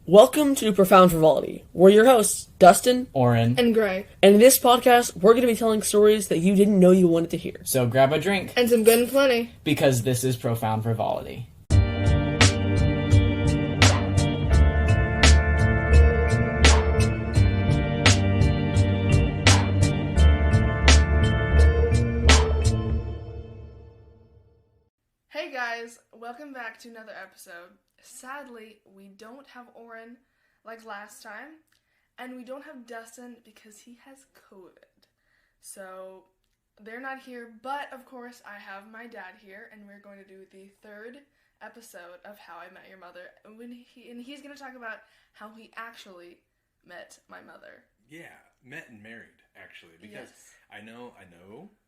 Welcome to Profound Frivolity. We're your hosts, Dustin, Oren. And Gray. and in this podcast, we're going to be telling stories that you didn't know you wanted to hear. So grab a drink, And some good and plenty. because this is Profound Frivolity. Hey guys, welcome back to another episode. Sadly, we don't have Oren like last time, and we don't have Dustin because he has COVID. So they're not here, but of course I have my dad here, and we're going to do the third episode of How I Met Your Mother, and he's going to talk about how he actually met my mother. Yeah, met and married, actually, because Yes. I know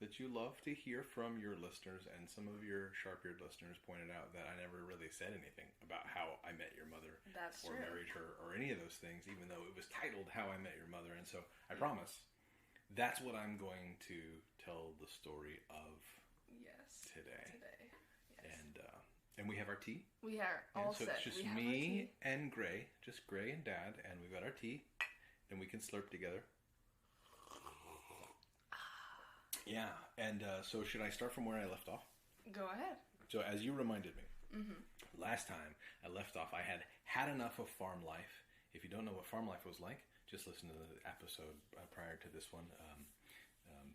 that you love to hear from your listeners, and some of your sharp-eared listeners pointed out that I never really said anything about how I met your mother That's or true. married her or any of those things, even though it was titled How I Met Your Mother. And so I promise that's what I'm going to tell the story of Yes. today. Yes. And we have our tea. We are And all so set. it's just we have our me tea. and Gray, just Gray and Dad, and we've got our tea, and we can slurp together. Yeah, and so should I start from where I left off? Go ahead. So as you reminded me, last time I left off, I had enough of farm life. If you don't know what farm life was like, just listen to the episode prior to this one,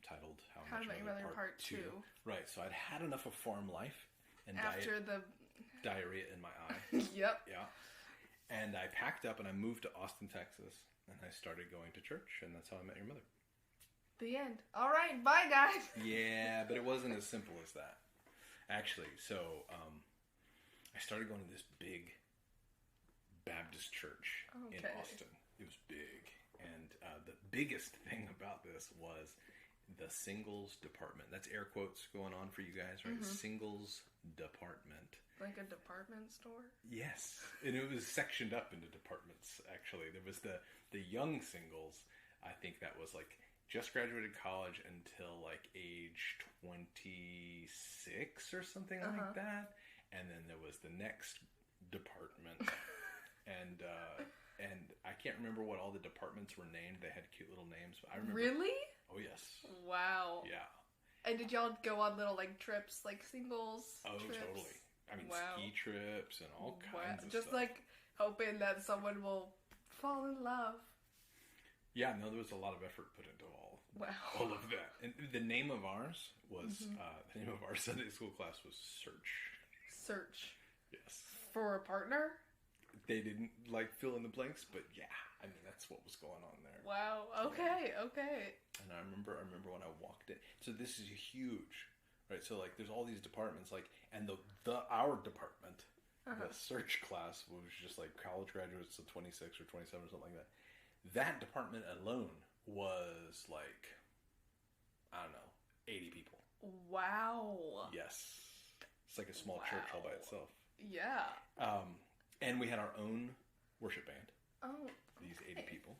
titled How I Met Your Mother Part 2. Right, so I'd had enough of farm life and After the... diarrhea in my eye. Yep. Yeah. And I packed up and I moved to Austin, Texas, and I started going to church, and that's how I met your mother. The end. All right. Bye, guys. Yeah, but it wasn't as simple as that. Actually, so I started going to this big Baptist church in Okay. Austin. It was big. And the biggest thing about this was the singles department. That's air quotes going on for you guys, right? Singles department. Like a department store? Yes, and it was sectioned up into departments. Actually, there was the young singles. I think that was like just graduated college until like age 26 or something like that. And then there was the next department, and I can't remember what all the departments were named. They had cute little names, but I remember. Really? Oh yes. Wow. Yeah. And did y'all go on little like trips, like singles? Oh, trips? totally. I mean, Wow. ski trips and all kinds of Just stuff. like hoping that someone will fall in love. Yeah, no, there was a lot of effort put into all Wow. of that. And the name of ours was the name of our Sunday school class was Search. Search Yes, for a partner? they didn't like fill in the blanks, but yeah, I mean that's what was going on there. Wow. Okay. Okay. And I remember when I walked in. So this is huge, right? So like, there's all these departments, like, and our department, the Search class was just like college graduates of 26 or 27 or something like that. That department alone was like, I don't know, 80 people. Wow. Yes. It's like a small church all by itself. Yeah. And we had our own worship band, Oh. these 80 people.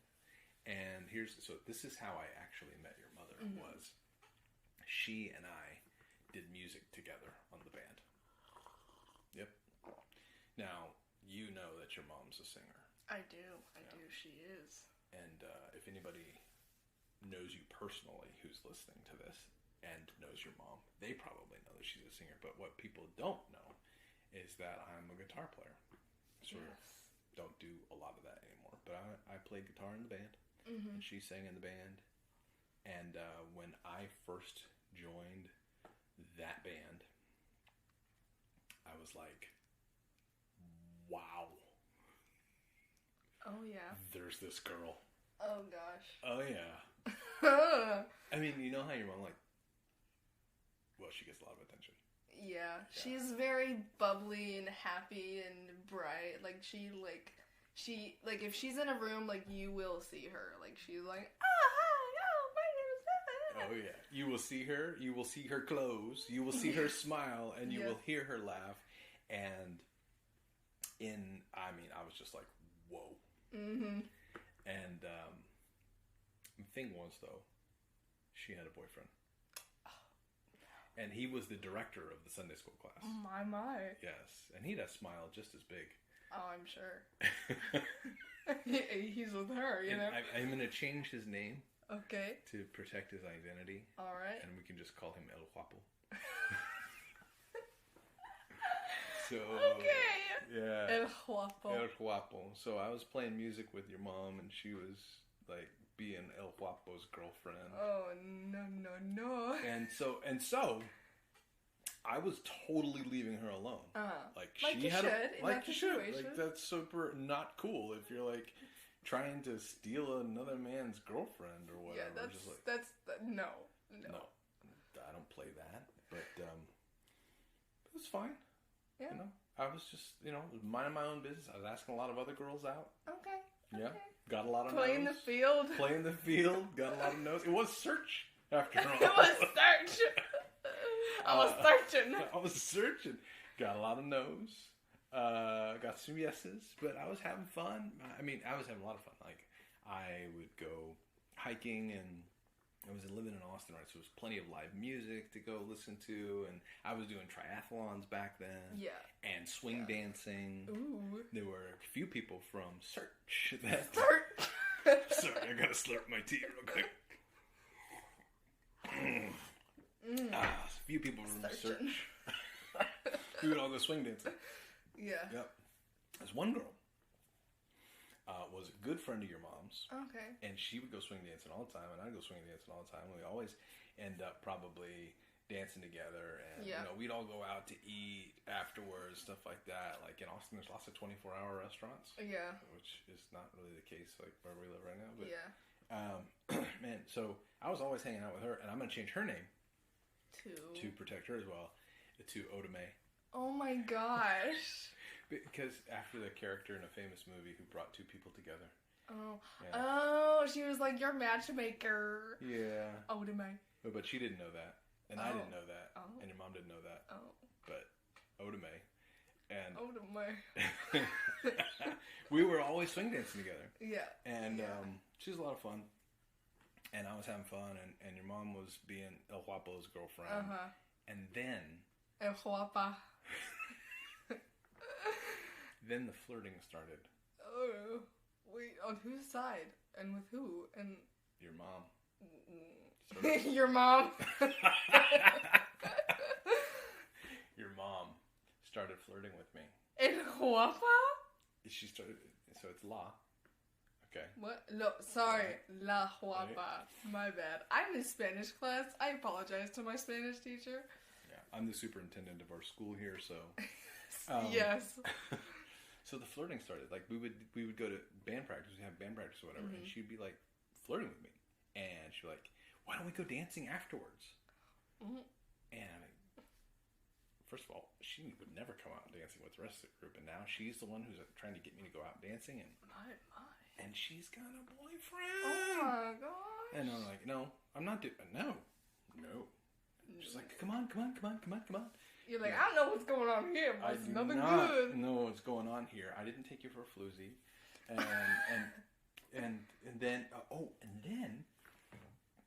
And so this is how I actually met your mother, was she and I did music together on the band. Yep. Now, you know that your mom's a singer. I do. I do. She is. And if anybody knows you personally who's listening to this and knows your mom, they probably know that she's a singer. But what people don't know is that I'm a guitar player. Sort of don't do a lot of that anymore. But I played guitar in the band, and she sang in the band. And when I first joined that band, I was like, wow. Oh yeah. There's this girl. Oh gosh. Oh, yeah. I mean, you know how your mom, like, well, she gets a lot of attention. Yeah, she's very bubbly and happy and bright. Like she if she's in a room, like you will see her. Like she's like, oh hi, Oh, yeah. You will see her clothes, you will see her smile, and you Yeah. will hear her laugh. And I was just like, whoa. Mm-hmm. And the thing was, though, she had a boyfriend. And he was the director of the Sunday school class. My. Yes. And he had a smile just as big. Oh, I'm sure. He's with her, you And know? I'm going to change his name Okay. to protect his identity, All right. and we can just call him El Guapo. So, Okay. yeah. El Guapo. El Guapo. So I was playing music with your mom, and she was like being El Guapo's girlfriend. Oh, no. And so I was totally leaving her alone. Like Like she you had should in like that you should. situation. Like that's super not cool if you're like trying to steal another man's girlfriend or Yeah, whatever. Just like no. no, I don't play that. But it was fine. Yeah. You know, I was just minding my own business. I was asking a lot of other girls out. Okay. Yeah, got a lot of Playing the no's. field. Playing the field, got a lot of no's. It was search after all. It was search. I was searching. I was searching. Got a lot of no's. Got some yeses, but I was having fun. I mean, I was having a lot of fun. Like, I would go hiking, and I was living in Austin, right? So there was plenty of live music to go listen to, and I was doing triathlons back then. Yeah. And swing dancing. Ooh. There were a few people from Search that. Search. Sorry, I gotta slurp my tea real quick. A few people from Searching. Search. We would all go swing dancing. Yeah. Yep. There's one girl. Was a good friend of your mom's, Okay. and she would go swing dancing all the time, and I'd go swing dancing all the time. We always end up probably dancing together, and Yeah. we'd all go out to eat afterwards, stuff like that. Like in Austin, there's lots of 24-hour restaurants, Yeah. which is not really the case like where we live right now. But Yeah. man, so I was always hanging out with her, and I'm gonna change her name Two. to protect her as well to Oda Mae. Oh my gosh. Because after the character in a famous movie who brought two people together. Oh. Yeah. Oh, she was like your matchmaker. Yeah. Oh, to me. But she didn't know that. And I Oh. didn't know that. Oh. And your mom didn't know that. Oh. But Oda Mae. And Oh, to me. we were always swing dancing together. Yeah. And Yeah. she was a lot of fun. And I was having fun. And your mom was being El Guapo's girlfriend. Uh-huh. And then El Guapa. the flirting started. Oh. Wait, on whose side? And with who? And Your mom. Started- your mom. Your mom started flirting with me. El Guapa? She started. So it's La. Okay. What? No, sorry. La Guapa. My bad. I'm in Spanish class. I apologize to my Spanish teacher. Yeah, I'm the superintendent of our school here, so. Yes. So the flirting started. Like we would go to band practice. We have band practice or whatever, and she'd be like flirting with me, and she'd be like, "Why don't we go dancing afterwards?" Mhm. And I'm like, first of all, she would never come out dancing with the rest of the group, and now she's the one who's trying to get me to go out dancing, My. and she's got a boyfriend. Oh my gosh. And I'm like, no, I'm not doing. No. She's like, come on. You're like, I don't know what's going on here, but I it's do nothing not good. know what's going on here. I didn't take you for a floozy, and then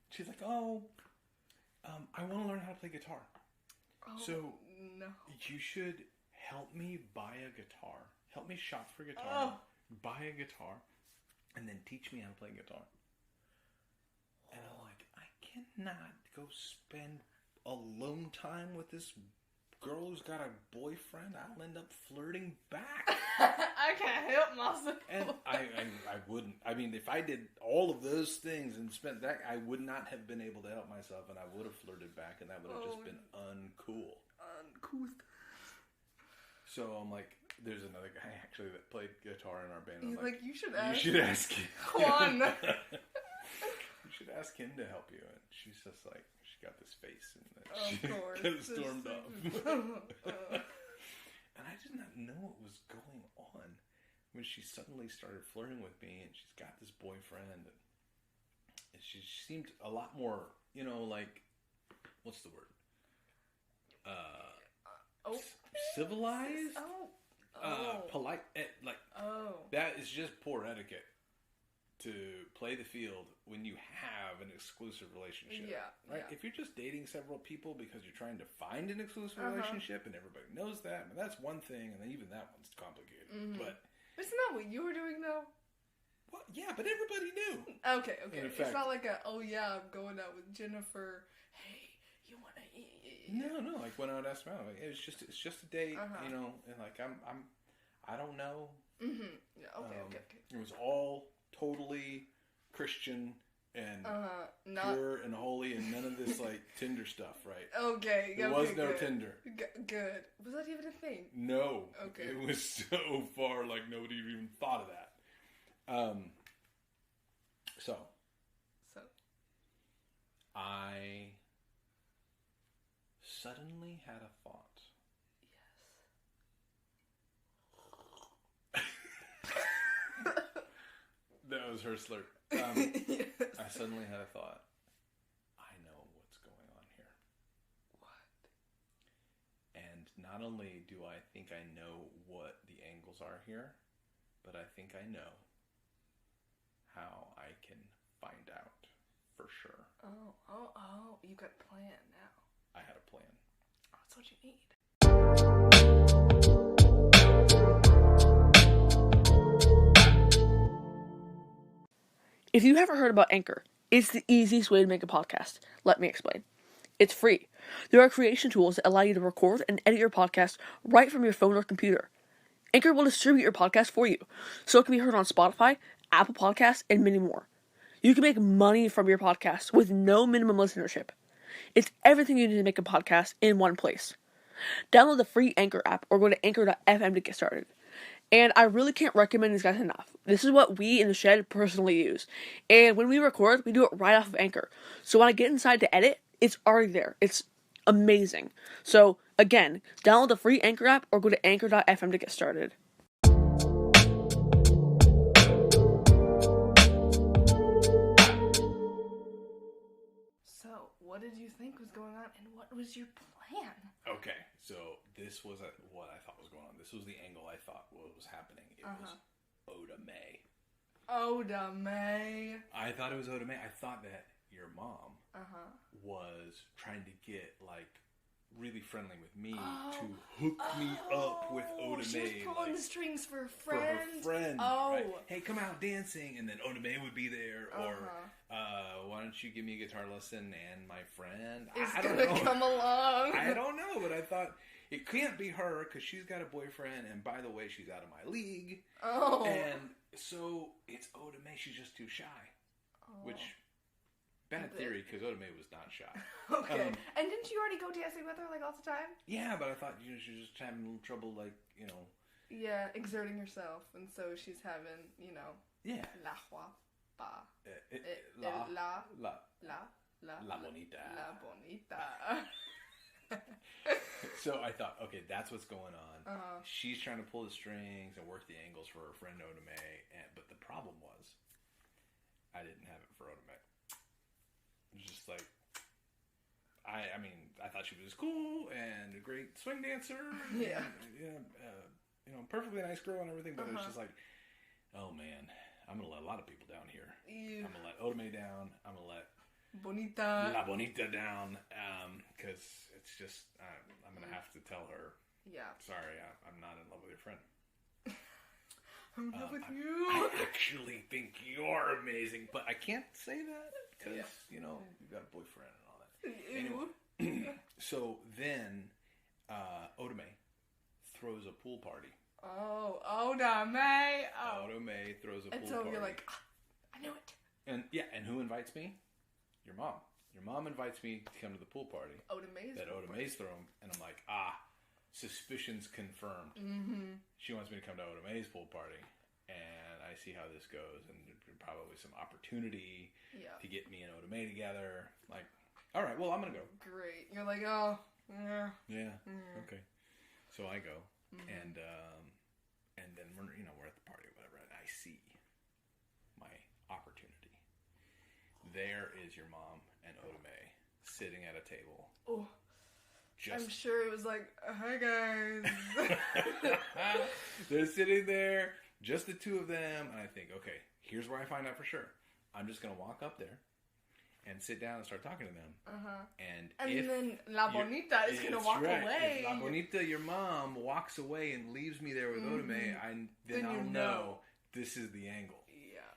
she's like, I want to learn how to play guitar. Oh, So no. you should help me buy a guitar. Help me shop for guitar. Oh. Buy a guitar, and then teach me how to play guitar. And I'm like, I cannot go spend alone time with this girl who's got a boyfriend. I'll end up flirting back. I can't help myself. And I wouldn't. I mean, if I did all of those things and spent that, I would not have been able to help myself, and I would have flirted back, and that would have just been uncool. Uncouth. So I'm like, there's another guy actually that played guitar in our band. He's I'm like, you should you ask. should ask him. Juan. You should ask him to help you. And she's just like, she got this face, and then Of she course. kind of stormed off. Uh, And I did not know what was going on when she suddenly started flirting with me, and she's got this boyfriend, and she seemed a lot more, like, what's the word? oh. Civilized? Oh. Oh. Polite, like, Oh. that is just poor etiquette. to play the field when you have an exclusive relationship. Yeah. Right? Yeah. If you're just dating several people because you're trying to find an exclusive Uh-huh. relationship and everybody knows that, that's one thing, and then even that one's complicated. Mhm. But Isn't that what you were doing though? well, yeah, but everybody knew. Okay. In It's fact- not like I'm going out with Jennifer. Hey, you wanna eat? No, like when I would ask around, like it's just a date, Uh-huh. you know, and like I don't know. Mm-hmm. Yeah. Okay. Okay. It was all totally Christian and Not pure and holy, and none of this like Tinder stuff, right? okay. There okay, was no good. Tinder. Good. Was that even a thing? No. Okay. It was so far like nobody even thought of that. So So. I suddenly had a thought. That was her slurp. Yes. I suddenly had a thought. I know what's going on here. What? And not only do I think I know what the angles are here, but I think I know how I can find out for sure. Oh! You got a plan now. I had a plan. Oh, that's what you need. If you haven't heard about Anchor, it's the easiest way to make a podcast. Let me explain. It's free. There are creation tools that allow you to record and edit your podcast right from your phone or computer. Anchor will distribute your podcast for you, so it can be heard on Spotify, Apple Podcasts, and many more. You can make money from your podcast with no minimum listenership. It's everything you need to make a podcast in one place. Download the free Anchor app or go to anchor.fm to get started. And I really can't recommend these guys enough. This is what we in the shed personally use. And when we record, we do it right off of Anchor. So when I get inside to edit, it's already there. It's amazing. So again, download the free Anchor app or go to anchor.fm to get started. So, what did you think was going on, and what was your plan? Okay, so this was what I thought was going on. This was the angle I thought what was happening. It was Oda May. Oda May. I thought it was Oda May. I thought that your mom Uh-huh. was trying to get like really friendly with me to hook me up with Oda She May. was pulling like, the strings for a for friend. her friend. Oh. Right? Hey, come out dancing, and then Oda May would be there, or Uh-huh. why don't you give me a guitar lesson and my friend? Is I don't gonna know. come along. I don't know, but I thought it can't be her because she's got a boyfriend, and by the way, she's out of my league. Oh. And so it's Oda May. She's just too shy, which bad theory because Oda May was not shy. Okay. And didn't you already go dancing with her like all the time? Yeah, but I thought she was just having a little trouble, like Yeah, exerting herself, and so she's having, yeah. la guapa. La bonita. La bonita. So I thought, okay, that's what's going on. Uh-huh. She's trying to pull the strings and work the angles for her friend Oda May, but the problem was, I didn't have it for Oda May. It was just like, I mean, I thought she was cool and a great swing dancer. Yeah. And, perfectly nice girl and everything, but it was just like, oh man, I'm gonna let a lot of people down here. Ew. I'm gonna let Oda May down. I'm gonna let Bonita. La Bonita down, because it's just, I'm going to have to tell her, Yeah. sorry, I'm not in love with your friend. I'm in love with I you. actually think you're amazing, but I can't say that because, you've got a boyfriend and all that. Anyway, so then Oda May throws a pool party. Oh, Oda May. Oh. Oda May throws a And pool so party. you're like, I knew it. And who invites me? Your mom. Your mom invites me to come to the pool party. Oda May's. That Oda May's throwing, and I'm like, suspicions confirmed. Mm-hmm. She wants me to come to Oda May's pool party, and I see how this goes, and there's probably some opportunity to get me and Oda May together. Like, all right, well, I'm gonna go. Great. You're like, oh, yeah. Yeah. Okay. So I go, and then we're at the party, or whatever, and I see my opportunity. There is your mom and Oda May sitting at a table. Oh. Just I'm sure it was like, hi guys. they're sitting there, Just the two of them. And I think, okay, here's where I find out for sure. I'm just going to walk up there and sit down and start talking to them. And then La Bonita is going to walk away. If La Bonita, your mom, walks away and leaves me there with Otome, then I'll know this is the angle. Yeah.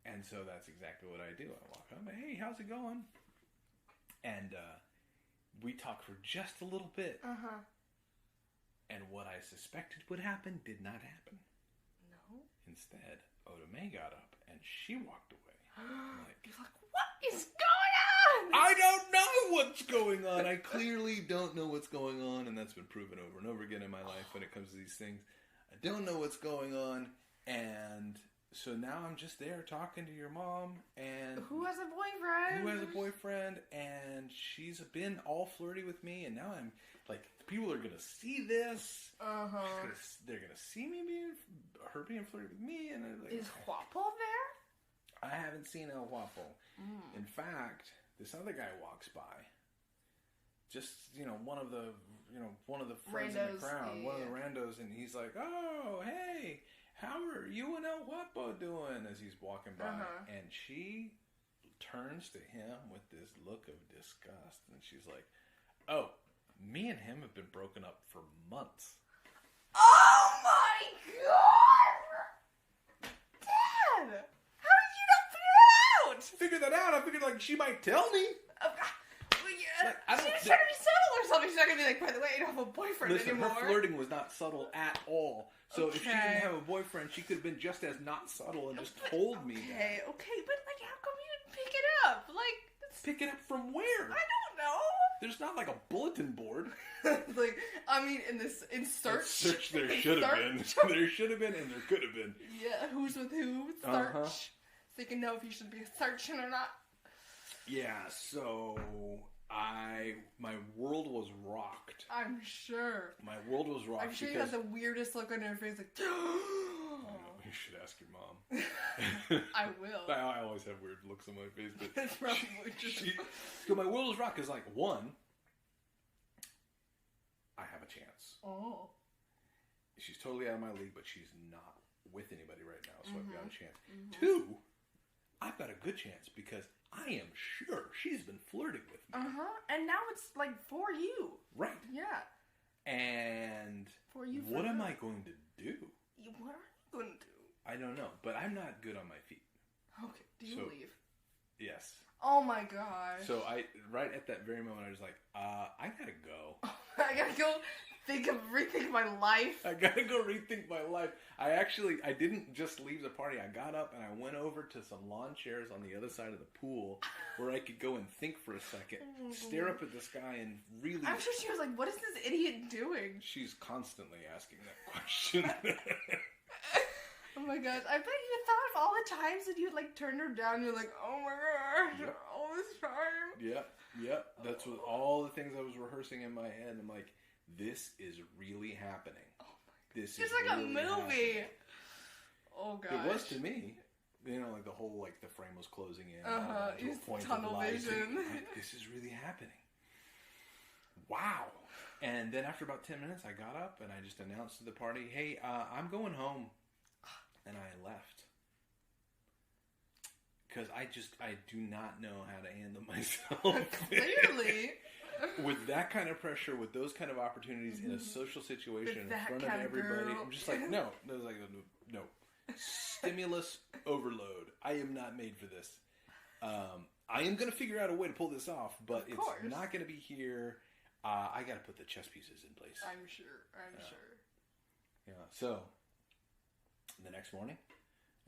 And so that's exactly what I do. I walk up, hey, how's it going? And we talk for just a little bit. And what I suspected would happen did not happen. No. Instead, Otome got up and she walked away. You're like, what is going on? I don't know what's going on. I clearly don't know what's going on, and that's been proven over and over again in my life when it comes to these things. I don't know what's going on, and so now I'm just there talking to your mom, and who has a boyfriend? And she's been all flirty with me, and now I'm like, people are gonna see this. They're gonna see me her being flirty with me, and I'm like, is Guapo there? I haven't seen El Guapo. In fact, this other guy walks by. Just, one of the friends in the crowd, one of the randos, and he's like, "Oh, hey, how are you and El Guapo doing?" As he's walking by, and she turns to him with this look of disgust, and she's like, "Oh, me and him have been broken up for months." Oh my God! Dad! Figure that out. I figured she might tell me. She's trying to be subtle or something. She's not gonna be like, by the way, I don't have a boyfriend anymore. Her flirting was not subtle at all. So if she didn't have a boyfriend, she could have been just as not subtle and just told me that. Okay, but how come you didn't pick it up? Pick it up from where? I don't know. There's not a bulletin board. In search. There should have been. There should have been, and there could have been. Yeah, who's with who? Search. So you can know if you should be searching or not. Yeah, so my world was rocked. I'm sure. My world was rocked. I'm sure you had the weirdest look on your face, you should ask your mom. I will. I always have weird looks on my face, but that's probably just. So my world was rocked because, one, I have a chance. Oh. She's totally out of my league, but she's not with anybody right now, so I've got a chance. Two, I've got a good chance because I am sure she's been flirting with me. And now it's for you. Right. Yeah. And for you. What am I going to do? What are you going to do? I don't know, but I'm not good on my feet. Okay. Do you leave? Yes. Oh my gosh. So right at that very moment, I was like, I gotta go. I gotta go rethink my life. I gotta go rethink my life. I didn't just leave the party. I got up and I went over to some lawn chairs on the other side of the pool where I could go and think for a second, stare up at the sky, and really. I'm sure she was like, "What is this idiot doing?" She's constantly asking that question. Oh my gosh, I bet you thought of all the times that you turned her down. You're like, oh my gosh, all this time. Yep. That's what all the things I was rehearsing in my head. I'm like, this is really happening. Oh my god. This is like really a movie. Happening. Oh gosh. It was to me. The whole the frame was closing in. To a point tunnel vision. This is really happening. Wow. And then after about 10 minutes, I got up and I just announced to the party, hey, I'm going home. And I left. Because I do not know how to handle myself. Clearly. With that kind of pressure, with those kind of opportunities in a social situation in front of everybody, I'm just like, no. No. Stimulus overload. I am not made for this. I am going to figure out a way to pull this off, but it's not going to be here. I got to put the chess pieces in place. I'm sure. Yeah. So, the next morning,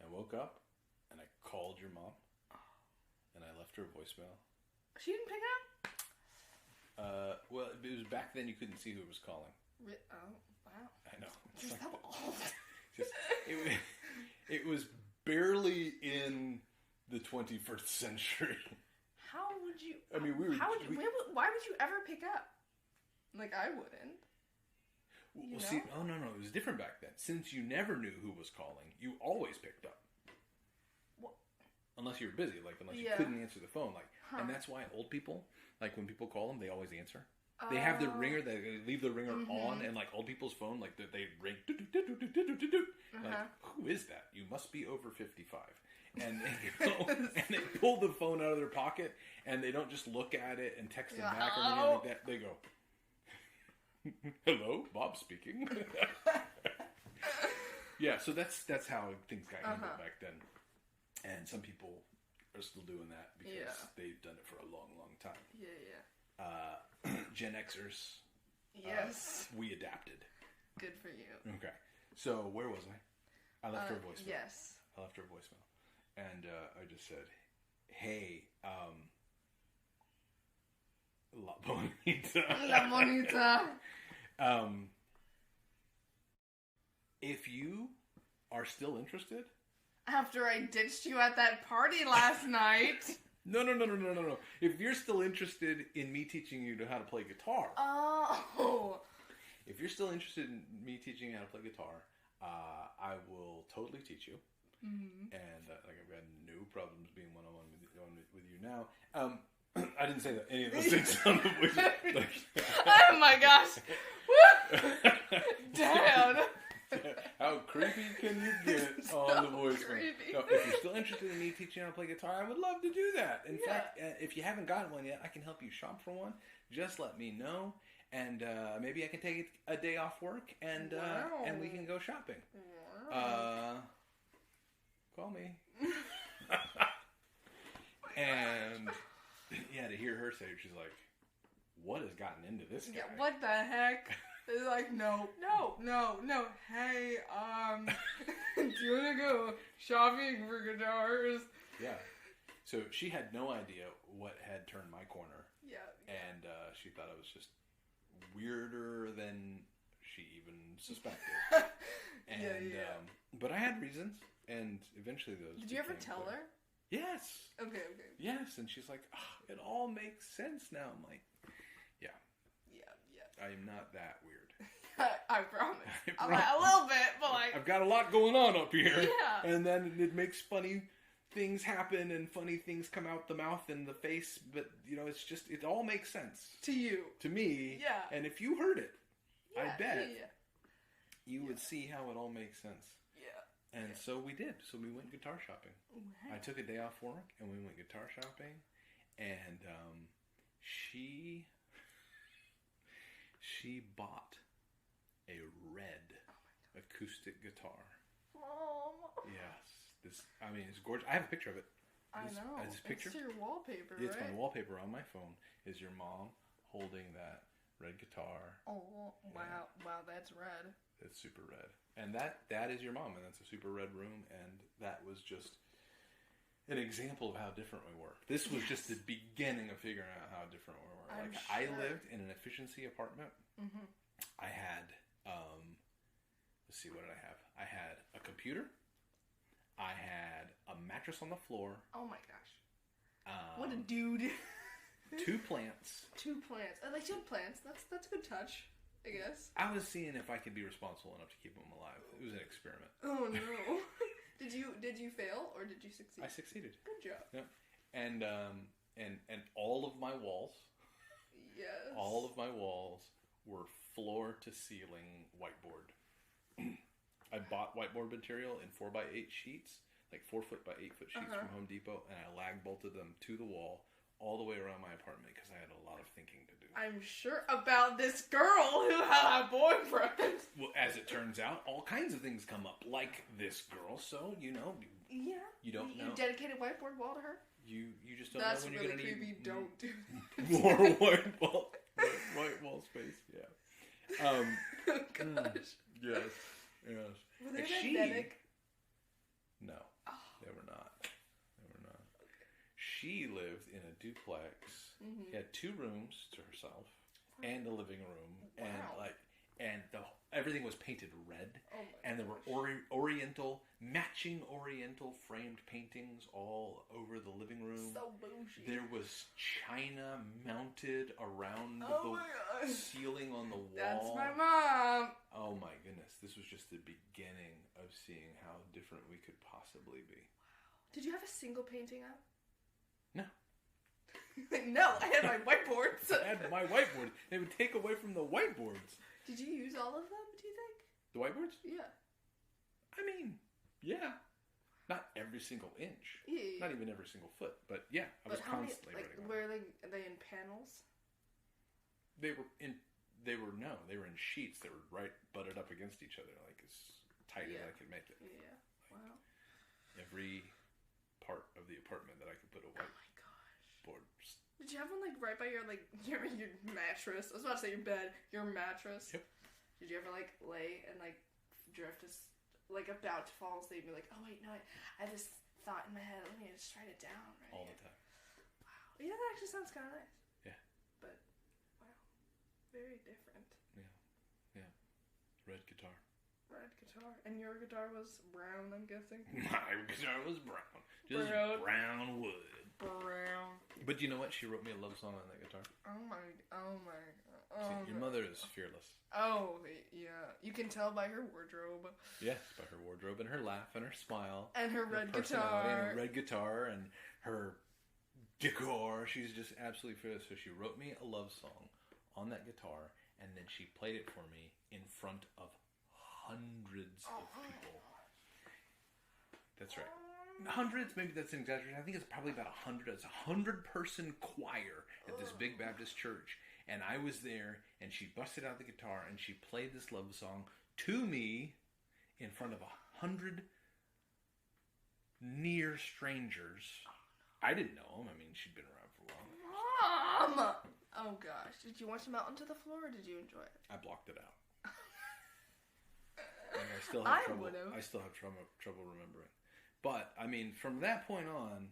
I woke up and I called your mom and I left her a voicemail. She didn't pick up? Well, it was back then you couldn't see who was calling. Oh, wow. I know. Just so old. It was barely in the 21st century. How would you? I mean, why would you ever pick up? I wouldn't. Well, see, no, it was different back then. Since you never knew who was calling, you always picked up. What? Unless you were busy, unless you couldn't answer the phone, and that's why old people, when people call them, they always answer. They have the ringer. They leave the ringer on, and like old people's phone, like they ring. Like, who is that? You must be over 55. And they go, and they pull the phone out of their pocket, and they don't just look at it and text them back or anything like that. They go, "Hello, Bob speaking." Yeah, so that's how things got handled back then, and some people are still doing that because they've done it for a long, long time. Gen Xers. Yes. We adapted. Good for you. Okay. So where was I? I left her a voicemail. Yes. I left her a voicemail. And I just said, hey, La Bonita. La Bonita. If you are still interested. After I ditched you at that party last night. No. If you're still interested in me teaching you how to play guitar. Oh. If you're still interested in me teaching you how to play guitar, I will totally teach you. Mm-hmm. And like I've got no problems being one-on-one with you now. I didn't say that any of those things on the voice. Like, oh my gosh! Dad. How creepy can you get on the voice? No, if you're still interested in me teaching you how to play guitar, I would love to do that. In fact, if you haven't gotten one yet, I can help you shop for one. Just let me know, and maybe I can take a day off work, and we can go shopping. Wow. Call me. And yeah, to hear her say it, she's like, "What has gotten into this guy? Yeah, what the heck?" It's like, no. Hey, do you want to go shopping for guitars? Yeah. So she had no idea what had turned my corner. Yeah. And she thought I was just weirder than she even suspected. And but I had reasons, and eventually those. Did you ever tell her? Yes. Okay. Yes, and she's like, "It all makes sense now." I'm like, yeah. I am not that weird. I promise. A little bit, but like... I've got a lot going on up here. Yeah. And then it makes funny things happen and funny things come out the mouth and the face, but, it's just, it all makes sense. To you. To me. Yeah. And if you heard it, I bet you would Yeah. see how it all makes sense. Yeah. And so we did. So we went guitar shopping. Wow. I took a day off work and we went guitar shopping. And she bought a red acoustic guitar. Oh. Yes. It's gorgeous. I have a picture of it. I know. This picture? It's your wallpaper, It's right? my wallpaper on my phone. Is your mom holding that red guitar? Oh, wow. Wow, that's red. It's super red. And that is your mom, and that's a super red room, and that was just an example of how different we were. This was just the beginning of figuring out how different we were. I'm Like, I sure. lived in an efficiency apartment. Mm-hmm. I had, let's see, what did I have? I had a computer. I had a mattress on the floor. Oh my gosh. What a dude. 2 plants. 2 plants. I like 2 plants. That's a good touch, I guess. I was seeing if I could be responsible enough to keep them alive. It was an experiment. Oh no. Did you fail or did you succeed? I succeeded. Good job. Yeah. And all of my walls. Yes. All of my walls were floor to ceiling whiteboard. I bought whiteboard material in 4x8 sheets, like 4 foot by 8 foot sheets from Home Depot, and I lag bolted them to the wall all the way around my apartment because I had a lot of thinking to do. I'm sure about this girl who had a boyfriend. Well, as it turns out, all kinds of things come up, like this girl. So Yeah. you don't know. You dedicated whiteboard wall to her? You just don't That's know when really you're gonna creepy. need Don't do more white wall space. Yeah. Oh gosh. Yes. Were they And magnetic? No, Oh. they were not. She lived in a duplex. Mm-hmm. She had 2 rooms to herself and a living room, Wow. and everything was painted red. Oh my And there were matching oriental framed paintings all over the living room. So bougie. There was china mounted around Oh my the gosh. ceiling on the wall. That's my mom. Oh my goodness, this was just the beginning of seeing how different we could possibly be. Did you have a single painting up? No. No, I had my whiteboards. I had my whiteboard. They would take away from the whiteboards. Did you use all of them, do you think? The whiteboards? Yeah. I mean, yeah. Not every single inch. Yeah. Not even every single foot. But yeah, I was But how many, constantly like, writing on. were they in panels? They were in sheets that were right butted up against each other, like as tight as I could make it. Yeah. Wow. Every part of the apartment that I could put a Oh my gosh. whiteboard. Did you have one like right by your your mattress? I was about to say your bed, your mattress. Yep. Did you ever like lay and like drift as like about to fall asleep and be like, oh wait, no, I have this thought in my head. Let me just write it down. Right All here. the time. Wow. Yeah, that actually sounds kind of nice. Yeah. But wow, very different. Yeah. Red guitar. Red guitar, and your guitar was brown. I'm guessing. My guitar was brown. Just Brown. brown wood. Brown. But you know what? She wrote me a love song on that guitar. Oh my. See, your mother is fearless. Oh yeah, you can tell by her wardrobe Yes, by her wardrobe and her laugh and her smile. and her red personality guitar. and her red guitar and her decor. She's just absolutely fearless. So she wrote me a love song on that guitar, and then she played it for me in front of hundreds of people. That's right. Hundreds, maybe that's an exaggeration. I think it's probably about 100. It's a 100-person choir at this big Baptist church. And I was there, and she busted out the guitar, and she played this love song to me in front of 100 near strangers. I didn't know them. I mean, she'd been around for a while. Mom! Oh gosh, did you want some out onto the floor, or did you enjoy it? I blocked it out. And I still I have trouble. would've. I still have trouble remembering. But I mean, from that point on,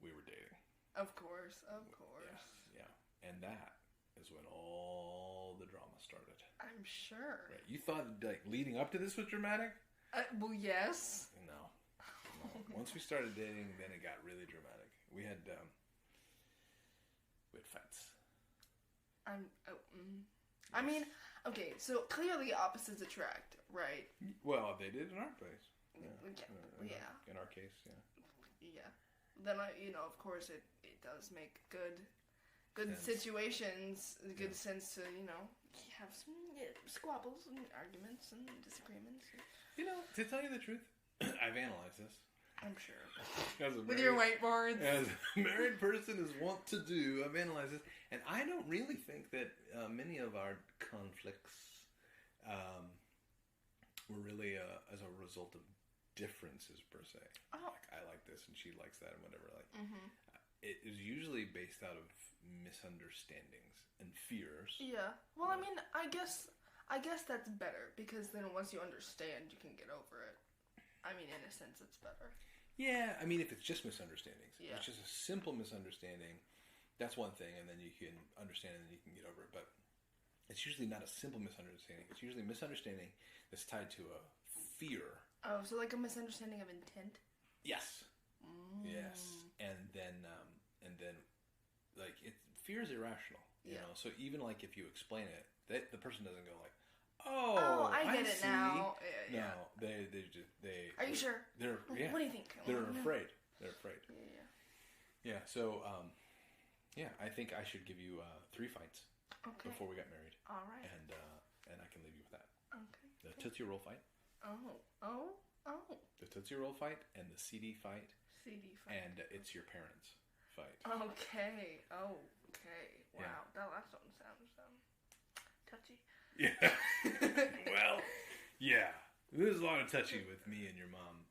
we were dating. Of course, of course. Yeah. And that is when all the drama started. I'm sure. Right. You thought like leading up to this was dramatic? Well, yes. No. Once we started dating, then it got really dramatic. We had fights. I mean, okay, so clearly opposites attract, right? Well, they did in our place. Yeah. In our case, yeah. Yeah. Then of course, it does make good Sense. situations, good sense to have some squabbles and arguments and disagreements. To tell you the truth, I've analyzed this. I'm sure. As a With your whiteboards. As a married person is wont to do, I've analyzed this, and I don't really think that many of our conflicts were really as a result of differences per se. Oh. Like I like this and she likes that and whatever. It is usually based out of misunderstandings and fears. Yeah. Well, I mean, I guess that's better because then once you understand, you can get over it. I mean, in a sense, it's better. Yeah, I mean, if it's just misunderstandings, if Yeah. it's just a simple misunderstanding, that's one thing, and then you can understand and then you can get over it. But it's usually not a simple misunderstanding. It's usually a misunderstanding that's tied to a fear. Oh, so like a misunderstanding of intent? Yes. Yes. And then like fear is irrational. You know, so even like if you explain it, the person doesn't go like, "Oh, I get it see." now. No, Yeah. they. Are you sure? They're What do you think? They're No. afraid. They're afraid. Yeah. Yeah. So I think I should give you 3 fights Okay. before we got married, All right. and I can leave you with that. Okay. The Tootsie Roll fight, Oh. the Tootsie Roll fight, and the CD fight, CD fight. and It's Your Parents fight. Okay. Okay. Wow. Yeah. That last one sounds touchy. Yeah. Well, yeah. There's a lot of touchy with me and your mom.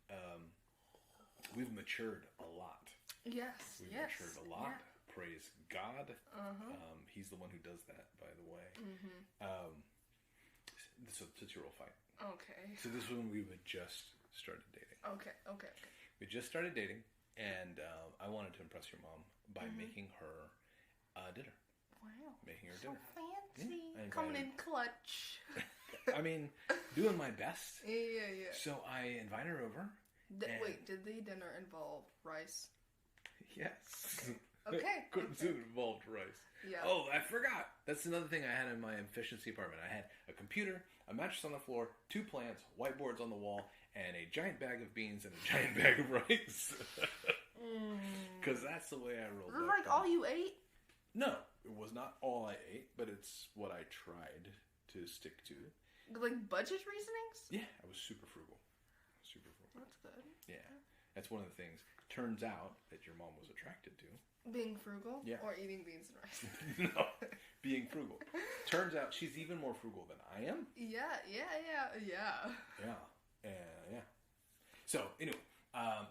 We've matured a lot. Yes. We've yes. matured a lot. Yeah. Praise God. Uh-huh. He's the one who does that, by the way. Mm-hmm. So Tootsie Roll fight. Okay. So this was when we had just started dating. Okay. We just started dating, and I wanted to impress your mom by making her dinner. Wow. Making her So dinner. fancy. Yeah, I Coming invited- in clutch. I mean, doing my best. Yeah. So I invite her over. and- Wait, did the dinner involve rice? Yes. Okay. Couldn't involved rice. Yeah. Oh, I forgot. That's another thing I had in my efficiency apartment. I had a computer, a mattress on the floor, 2 plants, whiteboards on the wall, and a giant bag of beans and a giant bag of rice. Because that's the way I rolled. Is it like all you ate? No, it was not all I ate, but it's what I tried to stick to. Like budget reasonings? Yeah, I was super frugal. That's good. Yeah, that's one of the things. Turns out that your mom was attracted to. Being frugal? Yeah. Or eating beans and rice? No, being frugal. Turns out she's even more frugal than I am. Yeah. Yeah. So, anyway,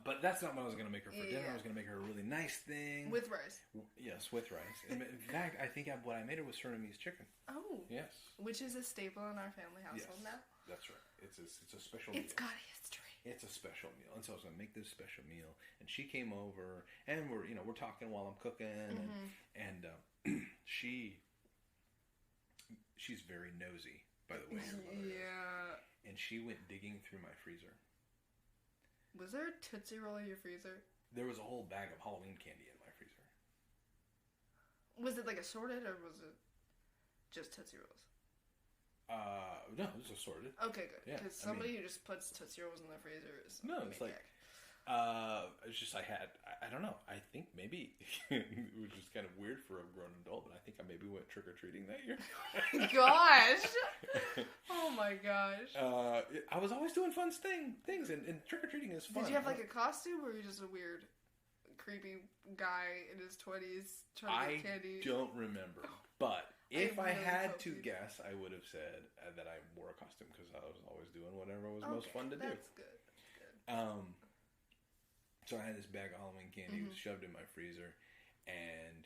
but that's not what I was going to make her for dinner. Yeah. I was going to make her a really nice thing. With rice. Yes, with rice. In fact, I think what I made her was Surinamese chicken. Oh. Yes. Which is a staple in our family household now. That's right. It's a special It's meal. got a history. It's a special meal, and so I was gonna make this special meal. And she came over, and we're talking while I'm cooking, and she's very nosy, by the way. Your mother is. Yeah. And she went digging through my freezer. Was there a Tootsie Roll in your freezer? There was a whole bag of Halloween candy in my freezer. Was it like assorted or was it just Tootsie Rolls? No, it was assorted. Okay, good. Yeah, Because somebody who just puts Tootsie Rolls in their freezer is No, a it's like, maniac. it's just I don't know. I think maybe it was just kind of weird for a grown adult, but I think I maybe went trick or treating that year. Gosh! Oh my gosh. I was always doing fun things, and trick or treating is fun. Did you have like a costume or were you just a weird, creepy guy in his 20s trying to get candy? I don't remember, but if I really had hope to you- guess, I would have said that I wore a costume because I was always doing whatever was most fun to do. That's good. So I had this bag of Halloween candy it was shoved in my freezer, and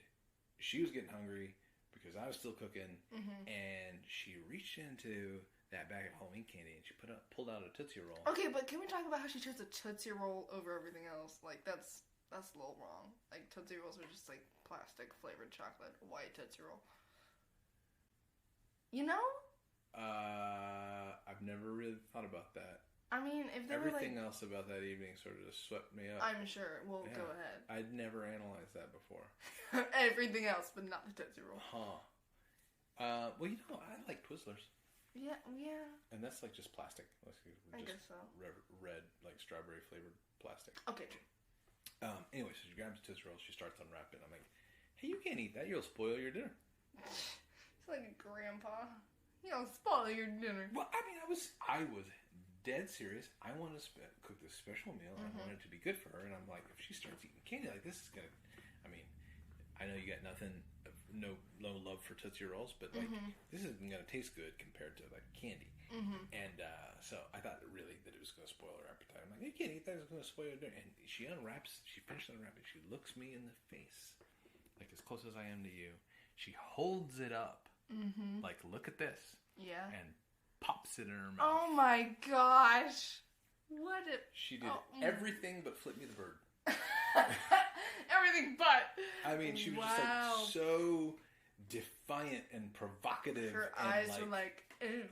she was getting hungry because I was still cooking, and she reached into that bag of Halloween candy and she pulled out a Tootsie Roll. Okay, but can we talk about how she chose a Tootsie Roll over everything else? Like, that's a little wrong. Like, Tootsie Rolls are just, like, plastic flavored chocolate, white Tootsie Roll. You know? I've never really thought about that. I mean, if they Everything were, else about that evening sort of just swept me up. I'm sure. Well, Yeah. go ahead. I'd never analyzed that before. Everything else, but not the Tootsie Roll. Huh. Well, I like Twizzlers. Yeah. And that's like just plastic. I guess so. Red, like strawberry flavored plastic. Okay. Anyway, so she grabs a Tootsie Roll, she starts unwrapping. I'm like, hey, you can't eat that. You'll spoil your dinner. It's like a grandpa. You'll spoil your dinner. Well, I mean, I was dead serious. I wanted to cook this special meal. I wanted it to be good for her. And I'm like, if she starts eating candy, like this is going to, I mean, I know you got no love for Tootsie Rolls, but like this isn't going to taste good compared to like candy. And so I thought really that it was going to spoil her appetite. I'm like, you can't eat that. It's going to spoil your dinner. And she finished unwrapping. She looks me in the face, like as close as I am to you. She holds it up, like, look at this. Yeah. And pops it in her mouth. Oh my gosh. What a... She did everything but flip me the bird. Everything but. I mean, she was just like so defiant and provocative. Her and eyes were like,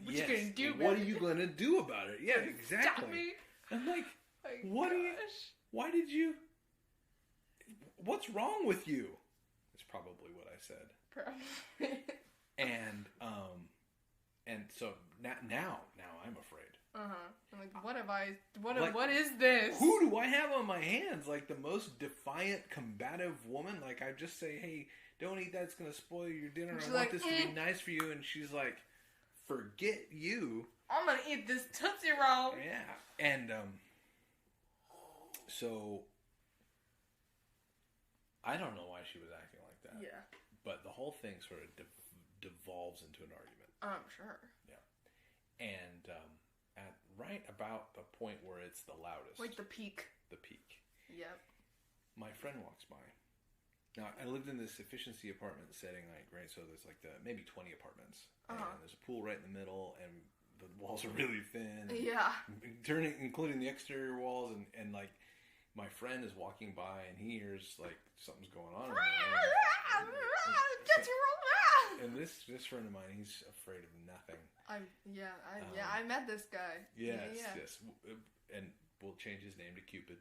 what yes, you gonna do? What are you gonna do about it? Yeah, exactly. Stop me. I'm like, My what are you? gosh. Why did you? What's wrong with you? That's probably what I said. Probably. And so now I'm afraid. I'm like, what have I? Like, what is this? Who do I have on my hands? Like the most defiant, combative woman. Like I just say, hey, don't eat that. It's gonna spoil your dinner. She's I want like, this to be nice for you. And she's like, forget you. I'm gonna eat this Tootsie Roll. Yeah. And so I don't know why she was acting like that. Yeah. But the whole thing sort of devolves into an argument. I'm sure. Yeah. And at right about the point where it's the loudest. Like the peak. The peak. Yep. My friend walks by. Now, I lived in this efficiency apartment setting, like, right? So there's like maybe 20 apartments. And there's a pool right in the middle, and the walls are really thin. Yeah. Including the exterior walls, and like, my friend is walking by, and he hears, like, something's going on. Tootsie Roll. And this friend of mine, he's afraid of nothing. I met this guy. Yes. And we'll change his name to Cupid.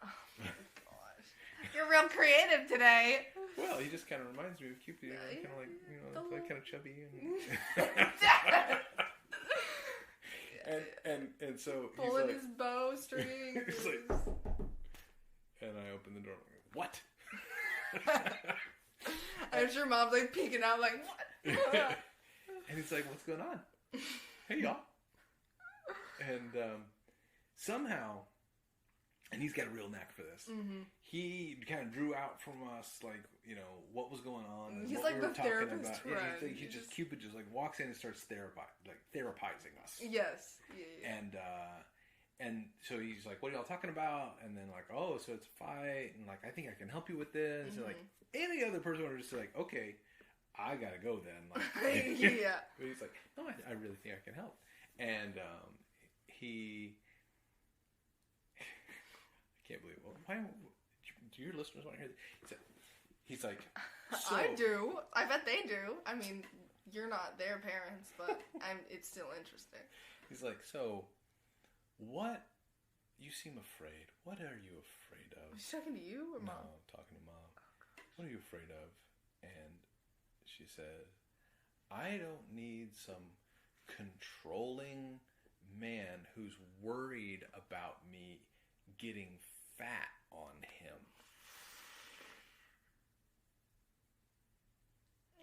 Oh my gosh. You're real creative today. Well, he just kind of reminds me of Cupid. Kind of like, like kind of chubby. And so pulling he's like, his bowstring. he's like, and I open the door. I'm like, what? I'm sure mom's like peeking out like, what? And he's like, what's going on? Hey, y'all. And somehow, and he's got a real knack for this. Mm-hmm. He kind of drew out from us, like, you know, what was going on. And He's what like we were the talking therapist about. friend. Yeah, he just Cupid just like walks in and starts therapizing us. Yes. Yeah. And so he's like, what are y'all talking about? And then like, oh, so it's a fight. And like, I think I can help you with this. And like, any other person would just like, okay, I gotta go then. Like, Yeah. But he's like, no, I really think I can help. And he, I can't believe it. Why do your listeners want to hear this? He's like, so, I do. I bet they do. I mean, you're not their parents, but it's still interesting. He's like, so, what? You seem afraid. What are you afraid of? Was she talking to you or No, mom? I'm talking to mom. What are you afraid of? And she said, I don't need some controlling man who's worried about me getting fat on him.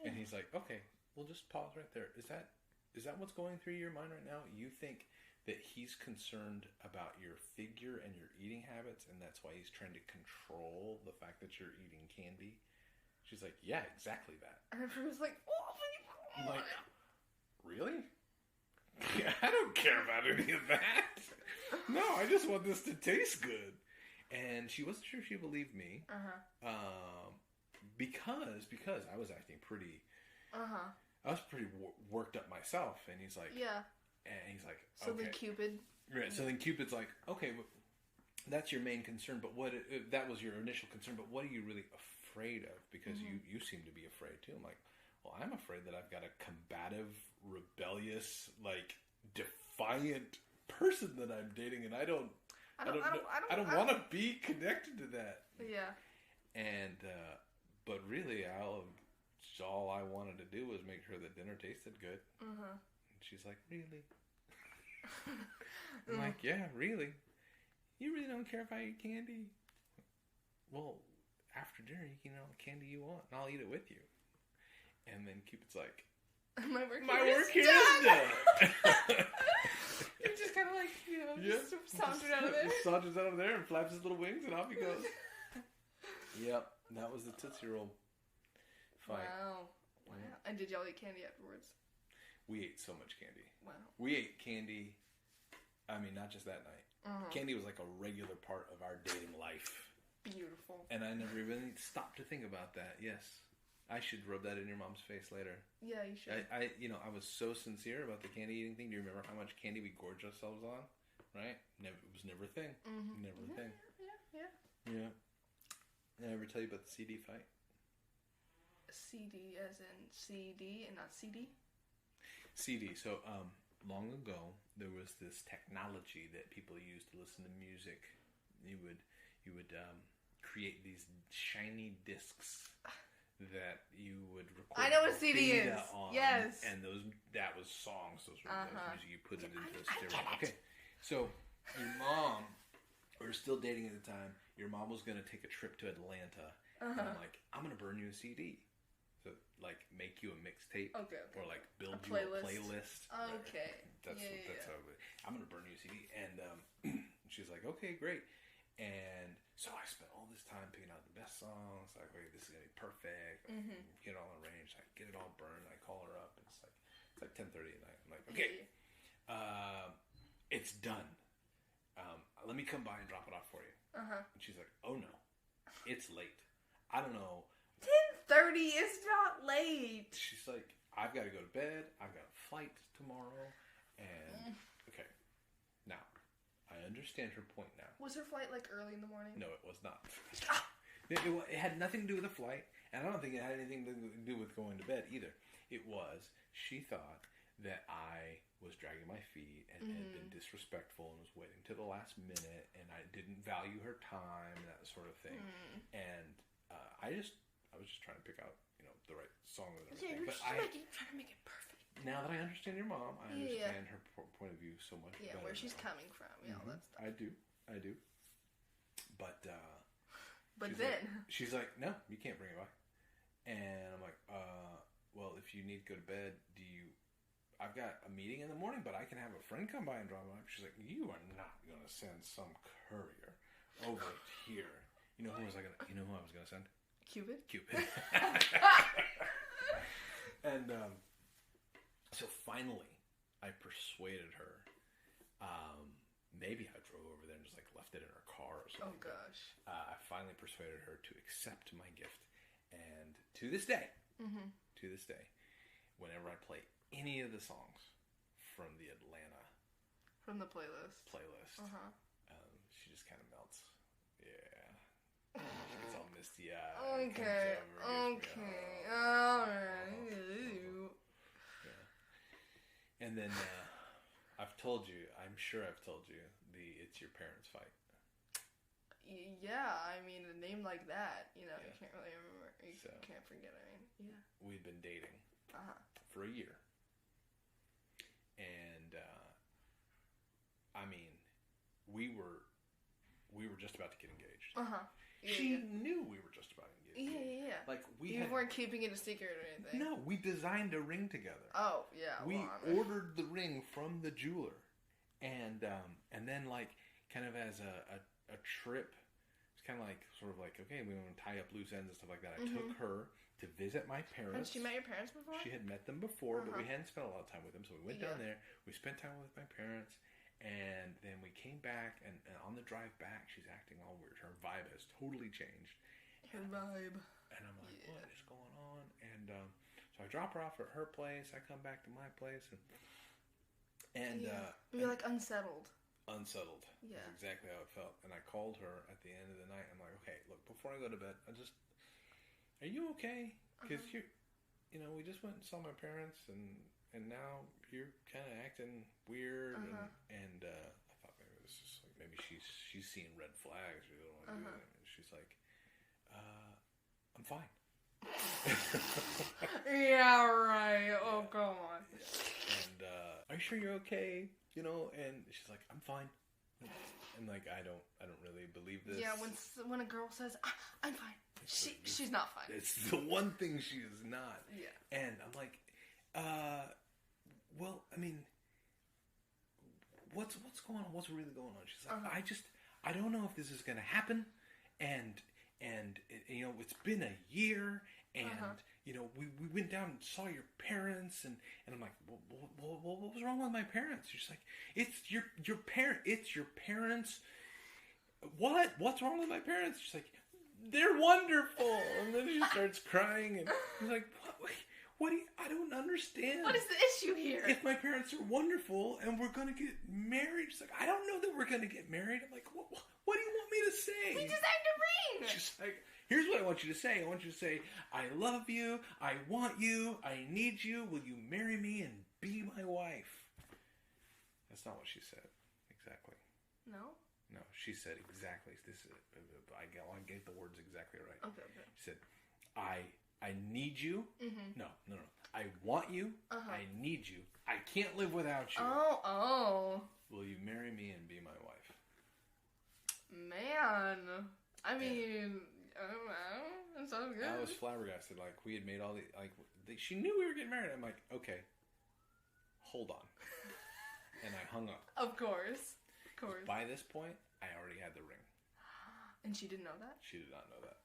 And he's like, okay, we'll just pause right there. Is that what's going through your mind right now? You think that he's concerned about your figure and your eating habits, and that's why he's trying to control the fact that you're eating candy? She's like, yeah, exactly that. And everyone's like, oh, I'm like, really? Yeah, I don't care about any of that. No, I just want this to taste good. And she wasn't sure she believed me. Because I was acting pretty. I was pretty worked up myself, and he's like, yeah. And he's like, So okay. then Cupid. Right. So then Cupid's like, okay, well, that's your main concern, but that was your initial concern, but what are you really afraid of? Because you seem to be afraid too. I'm like, well, I'm afraid that I've got a combative, rebellious, like defiant person that I'm dating, and I don't want to be connected to that. Yeah. And but really, all I wanted to do was make sure that dinner tasted good. And she's like, really? I'm like, yeah, really. You really don't care if I eat candy? Well, after dinner, you can eat all the candy you want, and I'll eat it with you. And then Cupid's like, My work here is done. You just kind of like, just saunters out of there. Saunters out of there and flaps his little wings, and off he goes. Yep, that was the Tootsie Roll fight. Wow. And did y'all eat candy afterwards? We ate so much candy. Wow. We ate candy, I mean, not just that night. Candy was like a regular part of our dating life. Beautiful. And I never even stopped to think about that. Yes. I should rub that in your mom's face later. Yeah, you should. I was so sincere about the candy eating thing. Do you remember how much candy we gorged ourselves on? Right? It was never a thing. Never a thing. Yeah. Did I ever tell you about the CD fight? CD as in CD and not CD? CD. So, long ago, there was this technology that people used to listen to music. You would create these shiny discs that you would record. I know what CD is. On, yes. And that was songs. Those were those music. You put it into a stereo. Okay. So your mom, we were still dating at the time. Your mom was going to take a trip to Atlanta, and I'm like, I'm going to burn you a CD. So like make you a mixtape, Okay. or like build you a playlist. Okay. That's how. I'm going to burn you a CD, and she's like, okay, great. And so I spent all this time picking out the best songs. Like, okay, this is gonna be perfect. Get it all arranged. I get it all burned. I call her up, and it's like 10:30 at night. I'm like, okay, it's done. Let me come by and drop it off for you. And she's like, oh no, it's late. I don't know. 10:30 is not late. She's like, I've got to go to bed. I've got a flight tomorrow, and okay. Now, I understand her point now. Was her flight like early in the morning? No, it was not. It had nothing to do with the flight, and I don't think it had anything to do with going to bed either. It was, she thought that I was dragging my feet and had been disrespectful and was waiting to the last minute, and I didn't value her time and that sort of thing. And I was just trying to pick out, the right song and everything. You're but trying to make it perfect. Now that I understand your mom, I understand her point of view so much better. Where she's coming from, all that stuff. I do. But But She's then, she's like, no, you can't bring it by. And I'm like, well, if you need to go to bed, I've got a meeting in the morning, but I can have a friend come by and drop by. She's like, you are not going to send some courier over here. You know who I was going to send? Cupid? Cupid. And so finally, I persuaded her. Maybe I drove over there and just like left it in her car or something. Oh gosh. I finally persuaded her to accept my gift, and to this day, whenever I play any of the songs from the Atlanta From the playlist. she just kind of melts. Yeah, she gets all misty eyed. Okay. Alright. Yeah. And then I'm sure I've told you, it's your parents' fight. Yeah, I mean, a name like that, you Yeah. can't really remember. You So. can't forget, yeah. We'd been dating for a year. And, I mean, we were just about to get engaged. She knew we were just about to get engaged. Yeah. Like, You weren't keeping it a secret or anything. No, we designed a ring together. Oh, yeah. We well, I mean, ordered the ring from the jeweler, and then like kind of as a trip, it's kind of like sort of like, okay, we want to tie up loose ends and stuff like that. I took her to visit my parents. Had she met your parents before? She had met them before, but we hadn't spent a lot of time with them, so we went down there. We spent time with my parents, and then we came back, and on the drive back, she's acting all weird. Her vibe has totally changed. Her vibe. And I'm like, what is going on? And so I drop her off at her place. I come back to my place, and you're like unsettled. Unsettled. Yeah. That's exactly how it felt. And I called her at the end of the night. I'm like, okay, look, before I go to bed, are you okay? Because we just went and saw my parents, and now you're kind of acting weird, and I thought maybe it was just like maybe she's seeing red flags or doesn't want to do it. And she's like, I'm fine. Yeah, right. Oh, come on. And are you sure you're okay? And she's like, I'm fine. And like, I don't really believe this. Yeah, when a girl says, I'm fine, she's not fine. It's the one thing she is not. Yeah. And I'm like, well, I mean, what's going on? What's really going on? She's like, I don't know if this is going to happen. And it's been a year, and we went down and saw your parents, and I'm like, what was wrong with my parents? She's like, it's your parents. What's wrong with my parents? She's like, they're wonderful. And then she starts crying, and I'm like, what do you, I don't understand. What is the issue here? If my parents are wonderful and we're going to get married, she's like, I don't know that we're going to get married. I'm like, what do you want me to say? We designed a ring! She's like, here's what I want you to say. I want you to say, I love you, I want you, I need you, will you marry me and be my wife? That's not what she said. Exactly. No? No, she said exactly. This is, I get the words exactly right. Okay. She said, I need you. No. I want you. I need you. I can't live without you. Oh. Will you marry me and be my wife? Man. I mean, I don't know. That sounds good. I was flabbergasted. Like, we had made all the, she knew we were getting married. I'm like, okay, hold on. And I hung up. Of course. By this point, I already had the ring. And she didn't know that? She did not know that.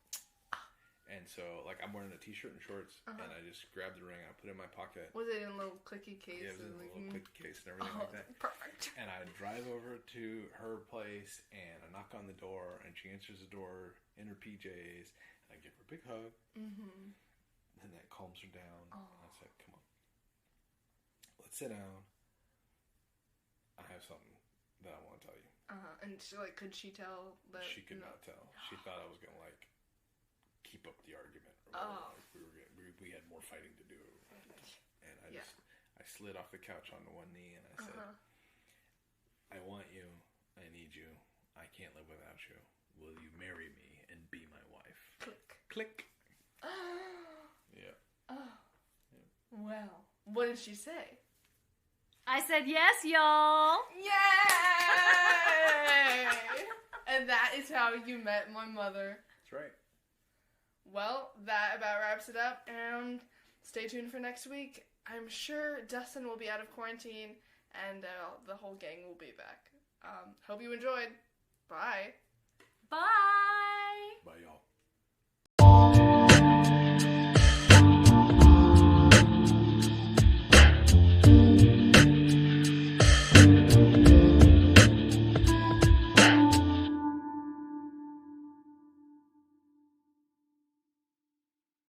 And so, I'm wearing a t-shirt and shorts, and I just grabbed the ring, I put it in my pocket. Was it in a little clicky case? Yeah, it was in a little clicky case and everything like that. Perfect. And I drive over to her place, and I knock on the door, and she answers the door in her PJs, and I give her a big hug. And that calms her down. And I said, come on. Let's sit down. I have something that I want to tell you. And she, could she tell that? She could not tell. She thought I was going to, keep up the argument. Or we had more fighting to do. And I slid off the couch onto one knee, and I said, I want you. I need you. I can't live without you. Will you marry me and be my wife? Click. Yeah. Well, what did she say? I said yes, y'all. Yay! And that is how you met my mother That's right. Well, that about wraps it up, and stay tuned for next week. I'm sure Dustin will be out of quarantine, and the whole gang will be back. Hope you enjoyed. Bye.